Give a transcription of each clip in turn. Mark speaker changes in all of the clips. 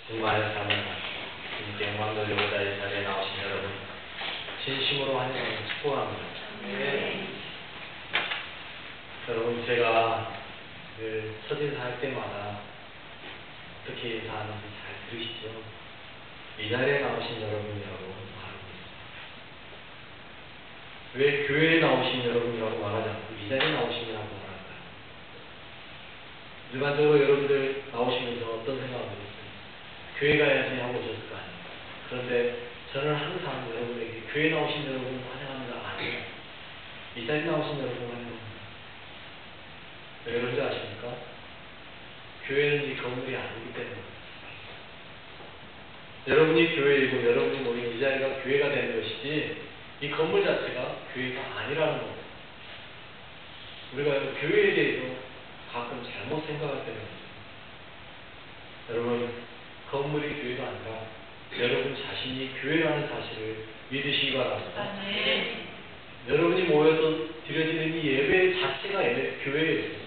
Speaker 1: 중간에 사는 주님께 영광 돌리고자 이 자리에 나오신 여러분 진심으로 환영하고 축복합니다. 네. 여러분, 제가 늘 첫인사 할 때마다 어떻게 인사하는지 잘 들으시죠? 이 자리에 나오신 여러분이라고 말하고 있습니다. 왜 교회에 나오신 여러분이라고 말하지 않고 이 자리에 나오신이라고 말할까요? 일반적으로 여러분들 나오시면서 어떤 생각을 하셨어요? 교회 가야지 하고 오셨을 거 아니에요. 그런데 저는 항상 여러분에게 교회 나오신 여러분 환영합니다. 아니에요. 이 자리에 나오신 여러분 환영합니다. 왜 그런지 아십니까? 교회는 이 건물이 아니기 때문에. 여러분이 교회이고 여러분이 모인 이 자리가 교회가 되는 것이지 이 건물 자체가 교회가 아니라는 겁니다. 우리가 교회에 대해서 가끔 잘못 생각할 때가 있어요. 여러분, 건물이 교회가 아니라 여러분 자신이 교회라는 사실을 믿으시기 바랍니다. 네. 여러분이 모여서 드려지는 이 예배 자체가 교회예요.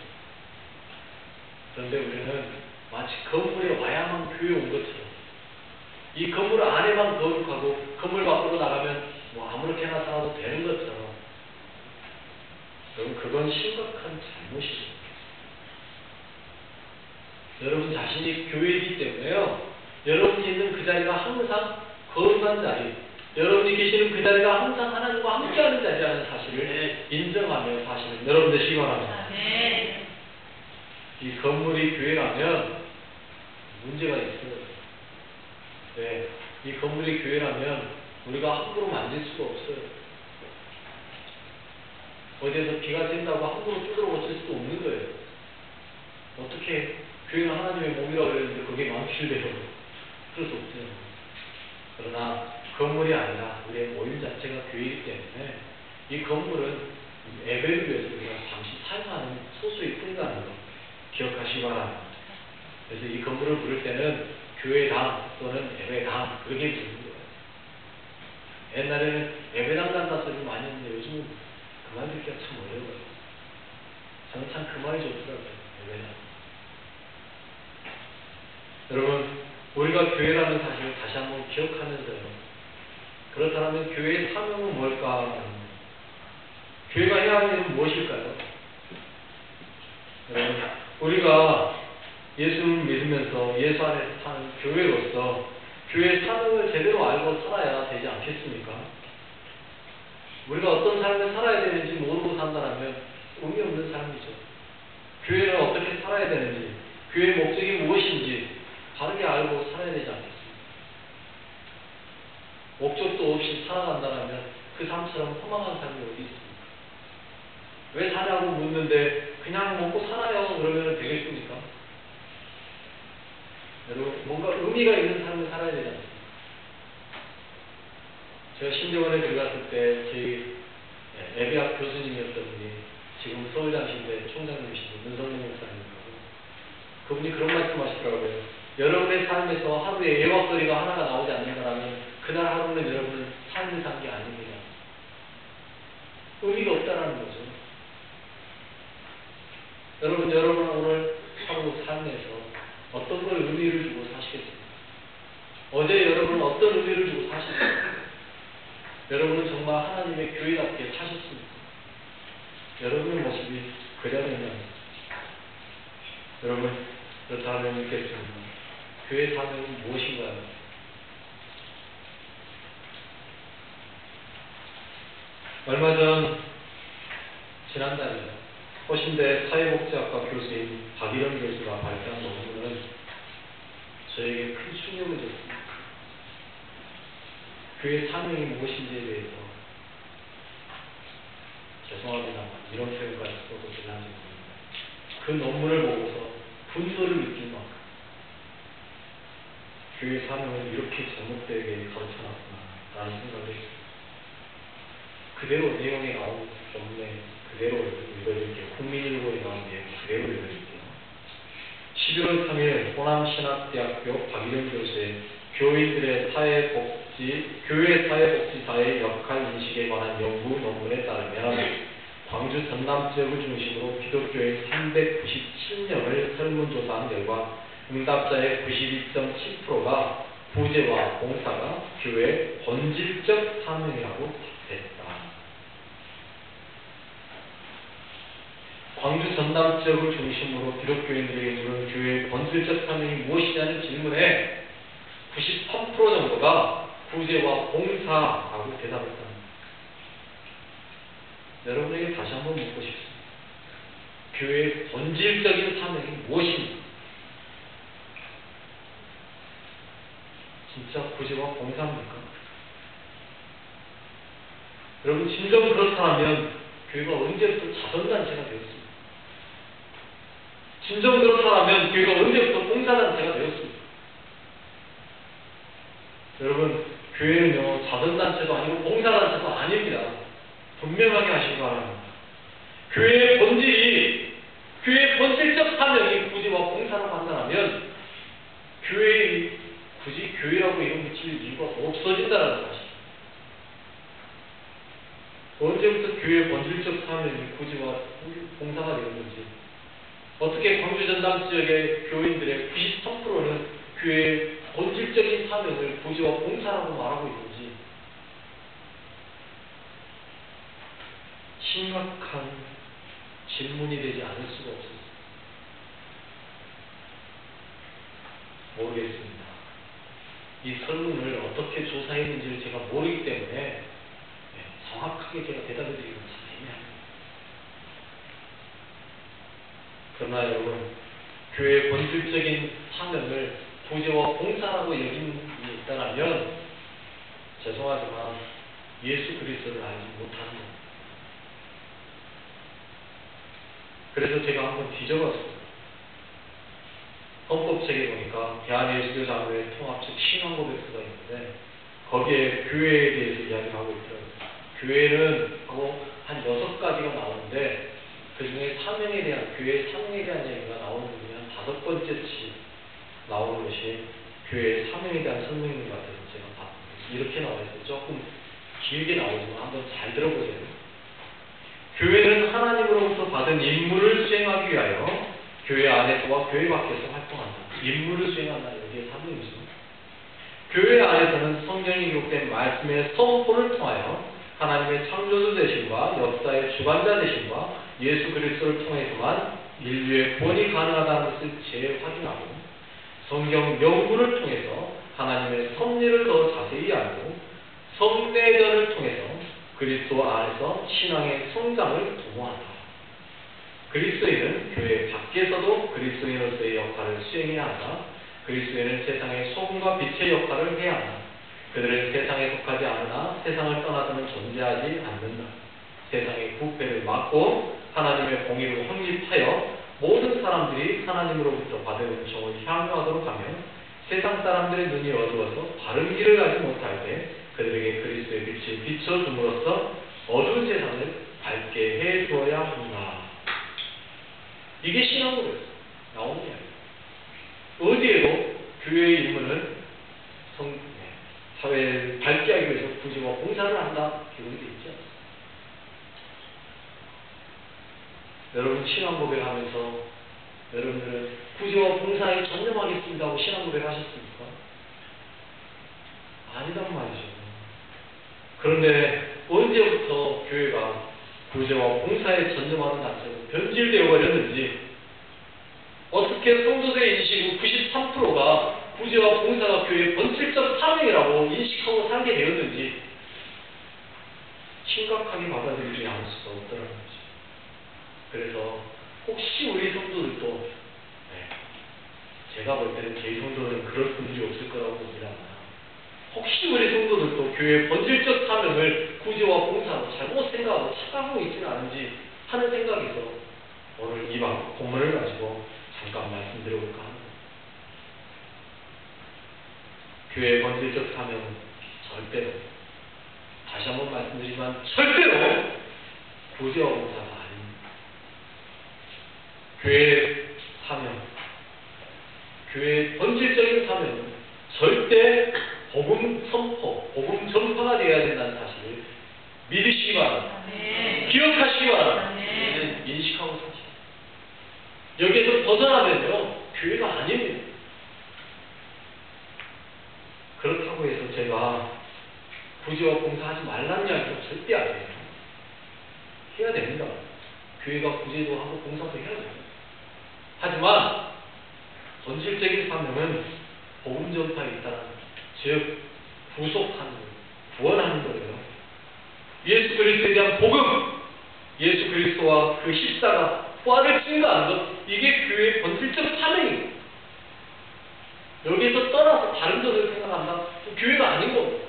Speaker 1: 그런데 우리는 마치 건물에 와야만 교회 온 것처럼 이 건물 안에만 거룩하고 건물 밖으로 나가면 뭐 아무렇게나 살아도 되는 것처럼, 여러분, 그건 심각한 잘못이죠. 여러분 자신이 교회이기 때문에요, 여러분이 있는 그 자리가 항상 거룩한 자리, 여러분이 계시는 그 자리가 항상 하나님과 함께하는 자리라는 사실을 인정하며 사시는 여러분 되시기 바랍니다. 네. 이 건물이 교회라면 문제가 있어요. 네. 이 건물이 교회라면 우리가 함부로 만질 수가 없어요. 어디에서 비가 샌다고 함부로 뜯어 고칠 수도 없는 거예요. 어떻게 교회는 하나님의 몸이라고 그랬는데 그게 망실돼요? 그럴 수 없죠. 그러나 건물이 아니라 우리의 모임 자체가 교회이기 때문에 이 건물은 예배를 위해서 우리가 잠시 사용하는 소수일 뿐이라는 거 기억하시기 바랍니다. 그래서 이 건물을 부를 때는 교회당 또는 예배당 그렇게 부르는 거예요. 옛날에는 예배당 간다 소리 많이 했는데 요즘은 그 말 듣기가 참 어려워요. 저는 참 그 말이 좋더라고요. 예배당. 여러분, 우리가 교회라는 사실을 다시 한번 기억하면서요, 그렇다면 교회의 사명은 뭘까? 교회가 해야 할 일은 무엇일까요? 여러분, 우리가 예수를 믿으면서 예수 안에서 사는 교회로서 교회의 사명을 제대로 알고 살아야 되지 않겠습니까? 우리가 어떤 삶을 살아야 되는지 모르고 산다면 의미 없는 삶이죠. 교회는 어떻게 살아야 되는지, 교회의 목적이 무엇인지 바르게 알고 살아야 되지 않겠습니까? 목적도 없이 살아간다면 그 삶처럼 허망한 삶이 어디 있습니까? 왜 사냐고 묻는데 그냥 먹고 살아요 그러면 되겠습니까? 여러분, 뭔가 의미가 있는 삶을 살아야 되지 않습니까? 제가 신대원에 들어갔을 때 저희 예배학 교수님이었던 분이 지금 서울장신대 총장님이신 문성민 목사님이라고, 그분이 그런 말씀 하시더라고요. 여러분의 삶에서 하루에 예화거리가 하나가 나오지 않는다면 그날 하루는 여러분은 삶을 산 게 아닙니다. 의미가 없다라는 거죠. 여러분 오늘 하루 삶에서 어떤 걸 의미를 주고 사시겠습니까? 어제 여러분은 어떤 의미를 주고 사셨습니까? 여러분은 정말 하나님의 교회답게 사셨습니까? 여러분의 모습이 그 자리에 있는 여러분, 그렇다면 묻겠습니다. 교회 사명은 무엇인가요? 얼마 전 지난달에 허신대 사회복지학과 교수인 박일영 교수가 발표한 논문은 저에게 큰 충격을 줬습니다. 교회 사명이 무엇인지에 대해서 죄송합니다만 이런 표현까지 써도 되는지 모릅니다. 그 논문을 보고서 분노를 느낀 만큼 교회 사명을 이렇게 잘못되게 가르쳐놨구나 라는 생각을 했습니다. 그대로 내용에 나온 본문에 그대로 읽어드릴게요. 국민일보에 나온 내용 그대로 읽어드릴게요. 11월 3일 호남신학대학교 박일영 교수의 교회 사회복지사의 역할 인식에 관한 연구 논문에 따르면 광주 전남 지역을 중심으로 기독교인 397명을 설문조사한 결과 응답자의 92.7%가 구제와 봉사가 교회의 본질적 사명이라고 답했다. 광주 전남 지역을 중심으로 기독교인들에게 물은 교회의 본질적 사명이 무엇이냐는 질문에 93% 정도가 구제와 봉사라고 대답했다. 여러분에게 다시 한번 묻고 싶습니다. 교회의 본질적인 사명이 무엇입니까? 진짜 구제와 봉사입니까? 여러분 진정 그렇다면 교회가 언제부터 자선단체가 되었습니까? 진정 그렇다면 교회가 언제부터 봉사단체가 되었습니까? 여러분 교회는요 자선단체도 아니고 봉사단체도 아닙니다. 분명하게 하시기 바랍니다. 교회의 본질이 교회의 본질적 사명이 구제와 봉사라고 한다면 교회의 굳이 교회라고 이름 붙일 이유가 없어진다는 사실. 언제부터 교회의 본질적 사명이 구제와 봉사가 되었는지, 어떻게 광주 전남 지역의 교인들의 93%는 교회의 본질적인 사명을 구제와 봉사라고 말하고 있는지 심각한 질문이 되지 않을 수가 없습니다. 모르겠습니다. 이 설문을 어떻게 조사했는지를 제가 모르기 때문에 정확하게 제가 대답해 드리기는 참 애매합니다. 그러나 여러분, 교회의 본질적인 사명을 구제와 봉사라고 여기는 분이 있다면 죄송하지만 예수 그리스도를 알지 못하는 겁니다. 그래서 제가 한번 뒤져봤습니다. 헌법책에 보니까 대한예수교장로회 통합적 신앙고백서가 있는데 거기에 교회에 대해서 이야기를 하고 있더라고요. 교회는 하고 한 6가지가 나오는데 그 중에 사명에 대한, 교회의 사명에 대한 얘기가 나오는 부분이 한 5번째치 나오는 것이 교회의 사명에 대한 설명인 것 같아서 제가 봤습니다. 이렇게 나와 있어요. 조금 길게 나오지만 한번 잘 들어보세요. 교회는 하나님으로부터 받은 임무를 수행하기 위하여 교회 안에서와 교회 밖에서 활동한다. 임무를 수행한다는 게 사명이죠. 교회 안에서는 성경이 기록된 말씀의 선포를 통하여 하나님의 창조주 되심과 역사의 주관자 되심과 예수 그리스도를 통해서만 인류의 구원이 가능하다는 것을 재확인하고 성경 연구를 통해서 하나님의 섭리를 더 자세히 알고 성내전을 통해서 그리스도 안에서 신앙의 성장을 도모한다. 그리스도인은 교회 밖에서도 그리스도인으로서의 역할을 수행해야 한다. 그리스도인은 세상의 소금과 빛의 역할을 해야 한다. 그들은 세상에 속하지 않으나 세상을 떠나서는 존재하지 않는다. 세상의 부패를 막고 하나님의 공의를 확립하여 모든 사람들이 하나님으로부터 받은 은총을 향유하도록 하며 세상 사람들의 눈이 어두워서 바른 길을 가지 못할 때 그들에게 그리스도의 빛을 비춰줌으로써 어두운 세상을 밝게 해주어야 한다. 이게 신앙으로 나오는 이야기예요. 어디에도 교회의 임무는 사회를 밝게 하기 위해서 구제와 봉사를 한다. 기록이 되어 있지 않습니다. 여러분 신앙 고백하면서 여러분들은 구제와 봉사에 전념하겠습니다 하고 신앙 고백 하셨습니까? 아니란 말이죠. 그런데 언제부터 교회가 구제와 봉사에 전념하는 단체로 변질되어 버렸는지, 어떻게 성도들의 인식은 93%가 구제와 봉사가 교회의 본질적 사명이라고 인식하고 살게 되었는지 심각하게 받아들이지 않을 수가 없더라는 거죠. 그래서 혹시 우리 성도들도 제가 볼 때는 제 성도들은 그럴 분들이 없을 거라고 봅니다. 혹시 우리 성도들도 교회의 본질적 사명을 구제와 봉사로 잘못 생각하고 착각하고 있지는 않은지 하는 생각에서 오늘 이 본문을 가지고 잠깐 말씀드려볼까 합니다. 교회의 본질적 사명은 절대로, 다시 한번 말씀드리지만 절대로 구제와 봉사가 아닙니다. 교회의 사명, 교회의 본질적인 사명은 절대 복음 선포, 복음 전파가 되어야 된다는 사실을 믿으시기 바랍니다. 기억하시기 바랍니다. 인식하고 사실. 여기에서 벗어나면요, 교회가 아닙니다. 그렇다고 해서 제가 구제와 봉사하지 말라는 이야기도 절대 아니에요. 해야 됩니다. 교회가 구제도 하고 봉사도 해야 됩니다. 하지만 본질적인 사명은 복음 전파에 있다는, 즉 구속하는 것, 구원하는 거예요. 예수 그리스도에 대한 복음, 예수 그리스도와 그 십자가, 부활을 증거하는 것, 이게 교회의 본질적 사명이에요. 여기에서 떠나서 다른 것을 생각한다? 교회가 아닌 겁니다.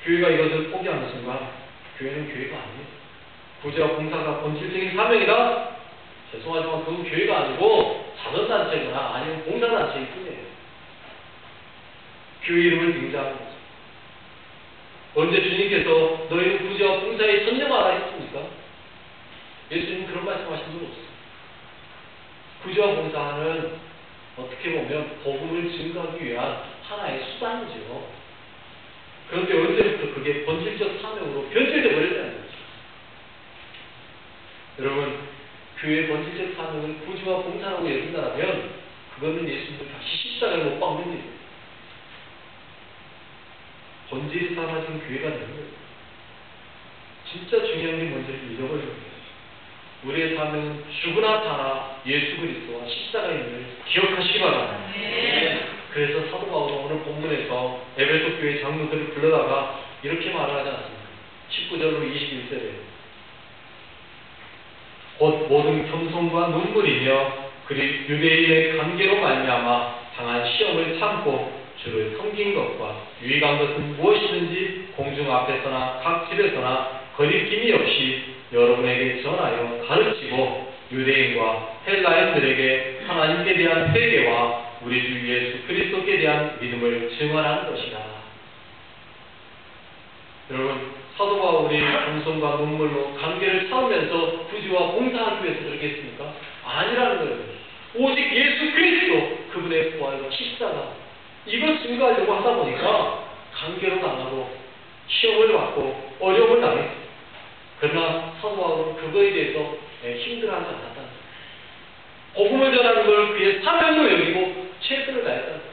Speaker 1: 교회가 이것을 포기하는 순간 교회는 교회가 아니에요. 구제와 봉사가 본질적인 사명이다? 죄송하지만 그건 교회가 아니고 자선단체거나 아니면 봉사단체일 뿐이에요. 교회 이름을 빙자하는 거죠. 언제 주님께서 너희는 구제와 봉사에 전념하라 했습니까? 예수님은 그런 말씀하신 적 없어요. 구제와 봉사는 어떻게 보면 복음을 증거하기 위한 하나의 수단이죠. 그런데 언제부터 그게 본질적 사명으로 변질되어 버렸다는 거죠. 여러분, 교회의 본질적 사명을 구제와 봉사라고 여긴다면 그거는 예수님을 다시 십자가에 못 박는 일이에요. 본질이 사라진 교회가 되는 거예요. 진짜 중요한 게 뭔지를 잊어버리는 거예요. 우리의 사명은 죽으나 사나 예수 그리스도와 십자가임을 기억하시기 바랍니다. 그래서 사도 바울은 오늘 본문에서 에베소 교회 장로들을 불러다가 이렇게 말하지 않습니까? 19절로 21절에 곧 모든 겸손과 눈물이며 그리고 유대인의 관계로 말미암아 당한 시험을 참고 주를 섬긴 것과 유익한 것은 무엇이든지 공중 앞에서나 각 집에서나 거리낌이 없이 여러분에게 전하여 가르치고 유대인과 헬라인들에게 하나님께 대한 회개와 우리 주 예수 그리스도께 대한 믿음을 증언하는 것이다. 여러분, 사도 바울이 겸손과 눈물로 관계를 쌓으면서 구제와 봉사하기 위해서 그렇게 했습니까? 아니라는 거예요. 오직 예수 그리스도, 그분의 부활과 십자가, 이걸 증거하려고 하다 보니까 관계로 당하고 시험을 받고 어려움을 당했어요. 그러나 사도 바울은 그거에 대해서 힘들어하지 않았다는 거예요. 복음을 전하는 걸 그의 사명으로 여기고 최선을 다했다는 거예요.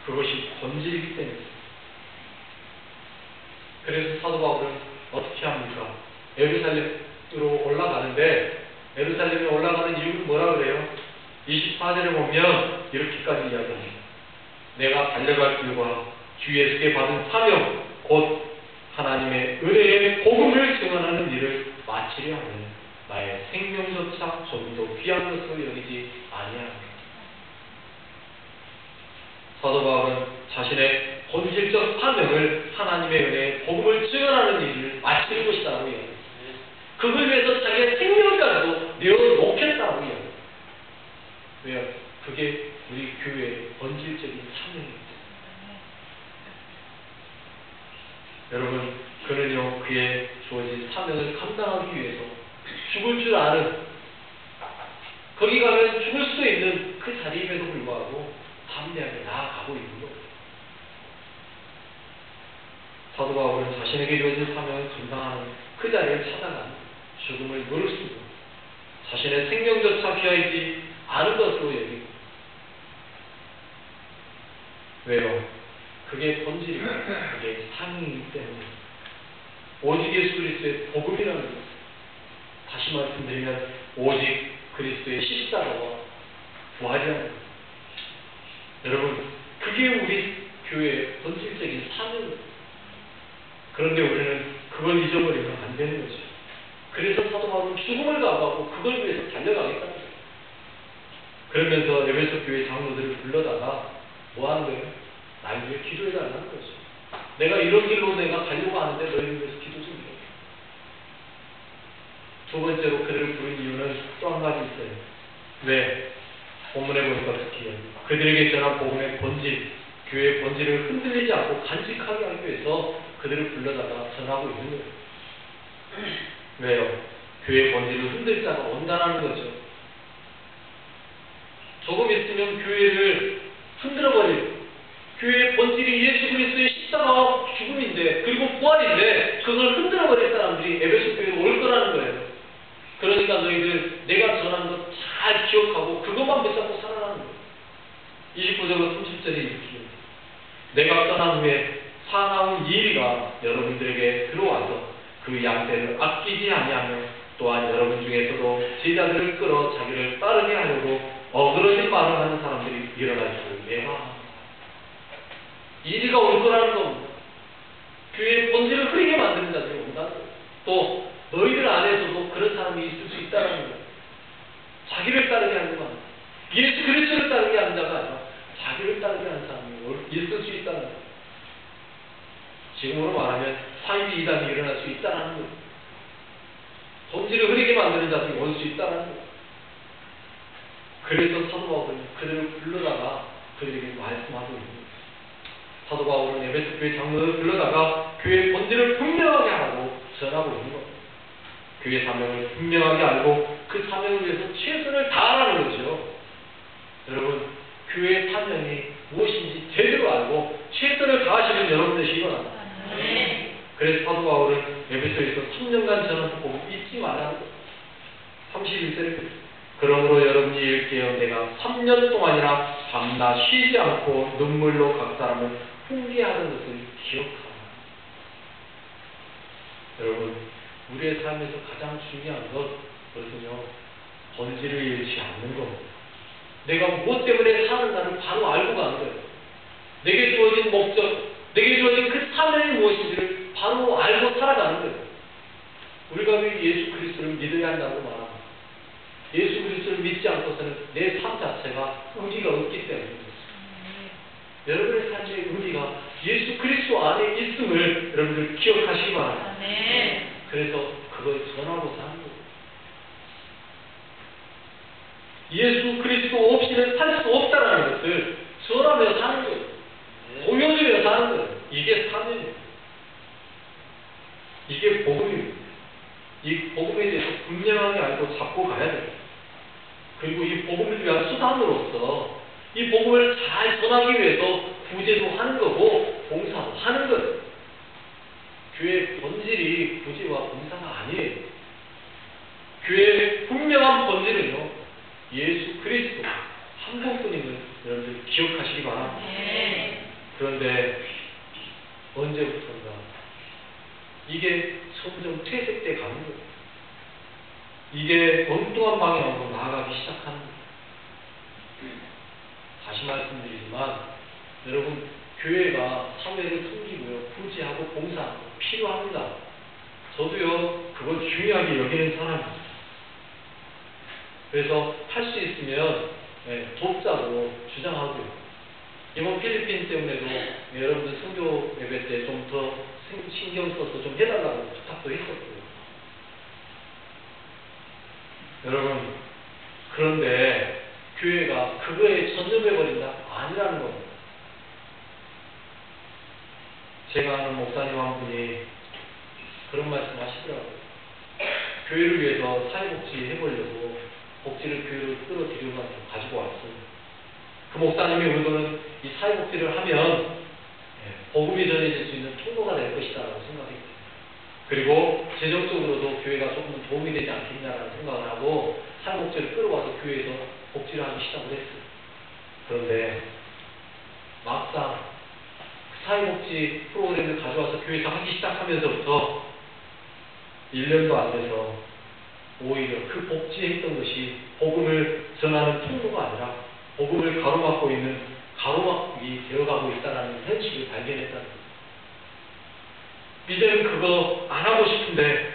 Speaker 1: 그것이 본질이기 때문이에요. 그래서 사도 바울은 어떻게 합니까? 예루살렘으로 올라가는데, 예루살렘에 올라가는 이유는 뭐라 그래요? 24절에 보면 이렇게까지 이야기합니다. 내가 달려갈 길과 주 예수께 받은 사명, 곧 하나님의 은혜의 복음을 증언하는 일을 마치려 하는 나의 생명조차 조금도 귀한 것으로 여기지 아니합니다. 사도 바울은 자신의 본질적 사명을 하나님의 은혜의 복음을 증언하는 일을 마칠 것이라고 이야기합니다. 그걸 위해서 자기의 생명까지도 내어놓겠다고 이야기합니다. 왜요? 그게 우리 교회의 본질적인 사명입니다. 여러분, 그는요, 그의 주어진 사명을 감당하기 위해서 죽을 줄 아는, 거기 가면 죽을 수도 있는 그 자리임에도 불구하고 담대하게 나아가고 있는 거예요. 사도 바울은 자신에게 주어진 사명을 감당하는 그 자리를 찾아가는 죽음을 무릅쓰고 자신의 생명조차 귀하지 않은 것으로 여기고, 왜요? 그게 본질이고 그게 상이기 때문에 오직 예수 그리스도의 복음이라는 것, 다시 말씀드리면 오직 그리스도의 십자가와 부활이라는 것. 여러분, 그게 우리 교회의 본질적인 사명입니다. 그런데 우리는 그걸 잊어버리면 안 되는 거죠. 그래서 사도 바울은 죽음을 각오하고 그걸 위해서 달려가겠다는 거예요. 그러면서 에베소 교회 장로들을 불러다가 뭐 하는 거예요? 나를 위해 기도해달라는 거죠. 내가 이런 길로 내가 가려고 하는데 너희를 위해서 기도 좀 해. 두 번째로 그들을 부른 이유는 또 한 가지 있어요. 왜? 본문에 보니까 어떻게 그들에게 전한 복음의 본질, 교회의 본질을 흔들리지 않고 간직하게 하기 위해서 그들을 불러다가 전하고 있는 거예요. 왜요? 교회의 본질을 흔들 자가 온다는 거죠. 조금 있으면 교회를 흔들어버릴, 교회의 본질이 예수 그리스도의 십자가와 죽음인데, 그리고 부활인데 그걸 흔들어버릴 사람들이 에베소 교회로 올 거라는 거예요. 그러니까 너희들 내가 전한 것 잘 기억하고 그것만 붙잡고 살아가는 거예요. 29절과 30절에 이렇게 내가 떠난 후에 사나운 이리가 여러분들에게 들어와서 그 양떼를 아끼지 아니하며 또한 여러분 중에서도 제자들을 끌어 자기를 따르게 하려고 어그러진 말을 하는 사람들이 일어나기를 예방합니다. 이리가 올 거라는 겁니다. 교회의 본질을 흐리게 만드는 자들이 온다는 거예요. 또 너희들 안에서도 그런 사람이 있을 수 있다는 거예요. 자기를 따르게 하는 건 예수 그리스도를 따르게 하는 자가 아니라 자기를 따르게 하는 사람이 있을 수 있다는 거예요. 지금으로 말하면 사이비 이단이 일어날 수 있다는 거예요. 본질을 흐리게 만드는 자들이 올 수 있다는 거예요. 그래서 사도 바울은 그들을 불러다가 그들에게 말씀하고 있는 거예요. 사도 바울은 에베소 교회 장로를 불러다가 교회의 본질을 분명하게 하라고 전하고 있는 거예요. 교회 사명을 분명하게 알고 그 사명을 위해서 최선을 다하라는 거죠. 여러분, 교회의 사명이 무엇인지 제대로 알고 최선을 다하시는 여러분 되시기 바랍니다. 그래서 사도 바울은 에베소에서 3년간 전한 복음을 잊지 말라는 거예요. 31절에 그러므로 여러분이 읽게요. 내가 3년 동안이나 밤낮 쉬지 않고 눈물로 각 사람을 훈계하는 것을 기억하라. 여러분, 우리의 삶에서 가장 중요한 것은요, 본질을 잃지 않는 겁니다. 내가 무엇 때문에 사는가를 바로 알고 가는 거예요. 내게 주어진 목적, 내게 주어진 그 사명이 무엇인지를 바로 알고 살아가는 거예요. 우리가 왜 예수 그리스도를 믿어야 한다고 말합니다. 예수 그리스도를 믿지 않고서는 내 삶 자체가 의미가 없기 때문입니다. 여러분의 삶의 의미가 예수 그리스도 안에 있음을 여러분들 기억하시기 바랍니다. 그래서 그걸 전하고 사는 거예요. 예수 그리스도 없이는 살 수 없다는 것을 전하며 사는 거예요. 보여주며 사는 거예요. 이게 사명이에요. 이게 복음입니다. 이 복음에 대해서 분명하게 알고 잡고 가야 돼요. 그리고 이 복음을 위한 수단으로서 이 복음을 잘 전하기 위해서 구제도 하는 거고 봉사도 하는 거예요. 교회의 본질이 구제와 봉사가 아니에요. 교회의 분명한 본질은요, 예수 그리스도 한 분뿐임을 여러분들 기억하시기 바랍니다. 그런데 언제부턴가 이게 점점 퇴색돼 가는 거예요. 이게 엉뚱한 방향으로 나아가기 시작하는 거예요. 다시 말씀드리지만 여러분, 교회가 사회를 섬기고요, 구제하고 봉사하고 필요합니다. 저도요, 그걸 중요하게 여기는 사람입니다. 그래서 할 수 있으면 돕자고 주장하고요. 이번 필리핀 때문에도 여러분들 선교 예배 때 좀 더 신경 써서 좀 해달라고 부탁도 했었고요. 여러분, 그런데 교회가 그거에 전념해버린다? 아니라는 겁니다. 제가 아는 목사님 한 분이 그런 말씀 하시더라고요. 교회를 위해서 사회복지 해보려고 복지를 교회로 끌어들여서 가지고 왔습니다. 그 목사님의 의도는 이 사회복지를 하면 복음이 전해질 수 있는 통로가 될 것이다 라고 생각했어요. 그리고 재정적으로도 교회가 조금 도움이 되지 않겠냐라는 생각을 하고 사회복지를 끌어와서 교회에서 복지를 하기 시작을 했어요. 그런데 막상 그 사회복지 프로그램을 가져와서 교회에서 하기 시작하면서부터 1년도 안 돼서 오히려 그 복지했던 것이 복음을 전하는 통로가 아니라 복음을 가로막고 있는 가로막이 되어가고 있다는 현실을 발견했다는 거예요. 이제는 그거 안 하고 싶은데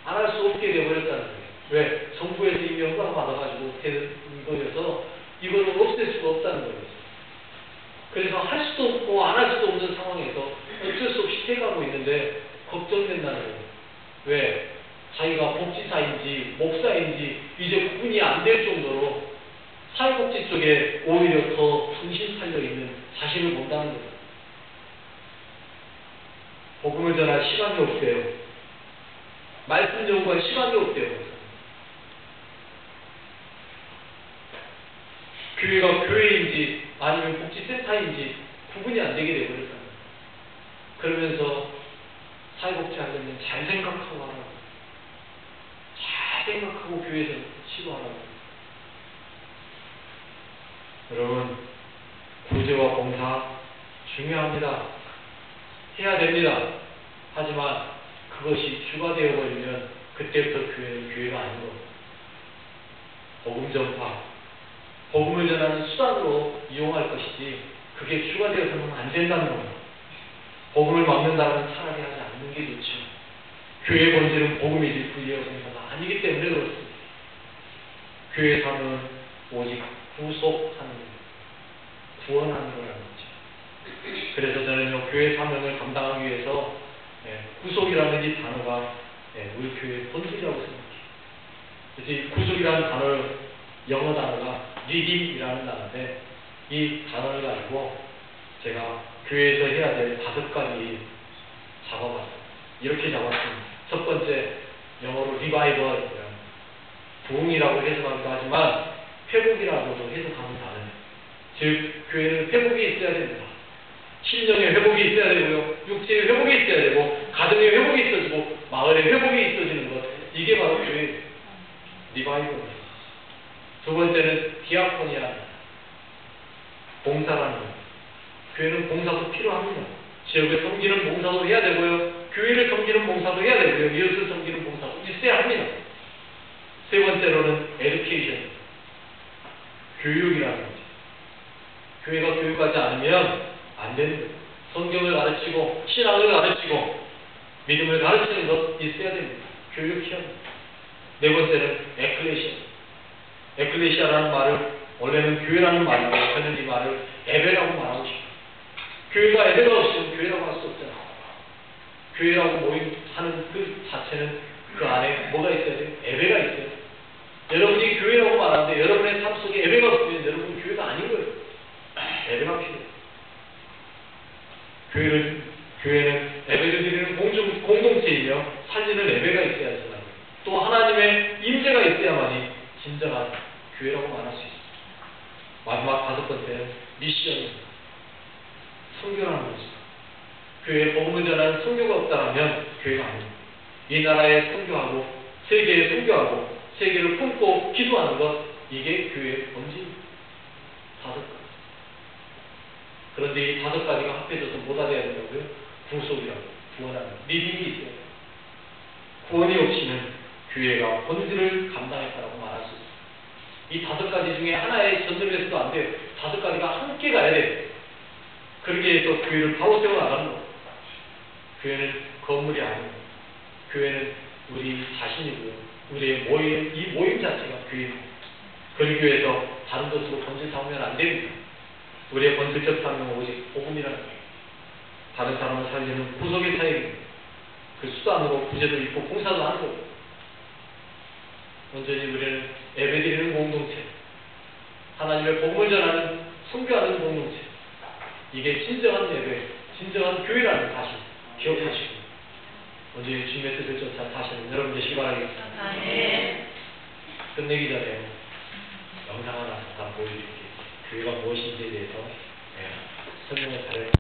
Speaker 1: 안 할 수 없게 되어버렸다는 거예요. 왜? 정부에서 이미 허가를 받아가지고 되는 거여서 이거를 없앨 수가 없다는 거예요. 그래서 할 수도 없고 안 할 수도 없는 상황에서 어쩔 수 없이 해가고 있는데 걱정된다는 거예요. 왜? 자기가 복지사인지 목사인지 이제 구분이 안 될 정도로 사회복지 쪽에 오히려 더 정신 팔려 있는 자신을 본다는 거예요. 복음을 전할 시간이 없대요. 말씀 연구할 시간이 없대요. 교회가 교회인지 아니면 복지센터인지 구분이 안 되게 되어버렸다는 거예요. 그러면서 사회복지 하려면 잘 생각하고 하라고. 잘 생각하고 교회에서 시도하라고. 여러분, 구제와 봉사 중요합니다. 해야 됩니다. 하지만 그것이 주가 되어버리면 그때부터 교회는 교회가 아니고 복음 전파, 복음을 전하는 수단으로 이용할 것이지 그게 주가 되어서는 안 된다는 겁니다. 복음을 막는다면 차라리 하지 않는 게 좋죠. 교회의 본질은 복음이지 구제와 봉사가 아니기 때문에 그렇습니다. 교회 사명은 오직 구속하는 겁니다. 구원하는 거라는 거죠. 그래서 저는요, 교회 사명을 감당하기 위해서 구속이라는 이 단어가 우리 교회의 본질이라고 생각해요. 그래서 이 구속이라는 단어를, 영어 단어가 리딤이라는 단어인데 이 단어를 가지고 제가 교회에서 해야 될 5가지 잡아봤어요. 이렇게 잡았습니다. 첫 번째, 영어로 리바이벌, 부흥이라고 해석하기도 하지만 회복이라고도 해석하는 단어예요. 즉, 교회는 회복이 있어야 됩니다. 신령의 회복이 있어야 되고요, 육체의 회복이 있어야 되고, 가정의 회복이 있어지고, 마을의 회복이 있어지는 것, 이게 바로 교회의 리바이벌입니다. 두 번째는 디아코니아, 봉사라는 것. 교회는 봉사도 필요합니다. 지역을 섬기는 봉사도 해야 되고요, 교회를 섬기는 봉사도 해야 되고요, 이웃을 섬기는 봉사도 있어야 합니다. 세 번째로는 에듀케이션, 교육이라는 거죠. 교회가 교육하지 않으면 안 됩니다. 성경을 가르치고 신앙을 가르치고 믿음을 가르치는 것 있어야 됩니다. 교육해야 합니다. 네 번째는 에클레시아. 에클레시아라는 말을 원래는 교회라는 말인데 저는 이 말을 예배라고 말하고 싶어요. 교회가 예배가 없으면 교회라고 할 수 없잖아요. 교회라고 모임하는 그 자체는 그 안에 뭐가 있어야 돼요? 예배가 있어요. 여러분이 교회라고 말하는데 여러분의 삶 속에 예배가 없으면 여러분 교회가 아닌 거예요. 예배가 필요해요. 교회는 예배를 드리는 공동체이며 살리는 예배가 있어야지만 또 하나님의 임재가 있어야만이 진정한 교회라고 말할 수 있습니다. 마지막 5번째는 미션입니다. 선교라는 것입니다. 교회에 복음을 전하는 선교가 없다면 교회가 아닙니다. 이 나라에 선교하고 세계에 선교하고 세계를 품고 기도하는 것, 이게 교회의 본질입니다. 5가지. 그런데 이 5가지가 합해져서 뭐가 돼야 된다고요? 구속이라고, 구원하는, 믿음이 있어야 돼요. 구원이 없이는 교회가 본질을 감당했다고 말할 수 있습니다. 이 5가지 중에 하나에 전념해서도 안 돼요. 5가지가 함께 가야 돼요. 그러기에 해서 교회를 바로 세워나가는 겁니다. 교회는 건물이 아닙니다. 교회는 우리 자신이고요. 우리의 모임 자체가 교회입니다. 그러기 위해서 다른 것으로 본질 삼으면 안 됩니다. 우리의 본질적 사명은 오직 복음이라는 거예요. 다른 사람을 살리는 구속의 사역입니다. 그 수단으로 구제도 있고 봉사도 하는 거고. 온전히 우리는 예배드리는 공동체, 하나님의 복음을 전하는 선교하는 공동체, 이게 진정한 예배, 진정한 교회라는 사실 기억하시고 온전히 주님의 뜻을 쫓아 사시는 여러분 되시기 바라겠습니다. 끝내기 전에 영상 하나 잠깐 보여드릴게요. 교회가 무엇인지에 대해서 설명을 잘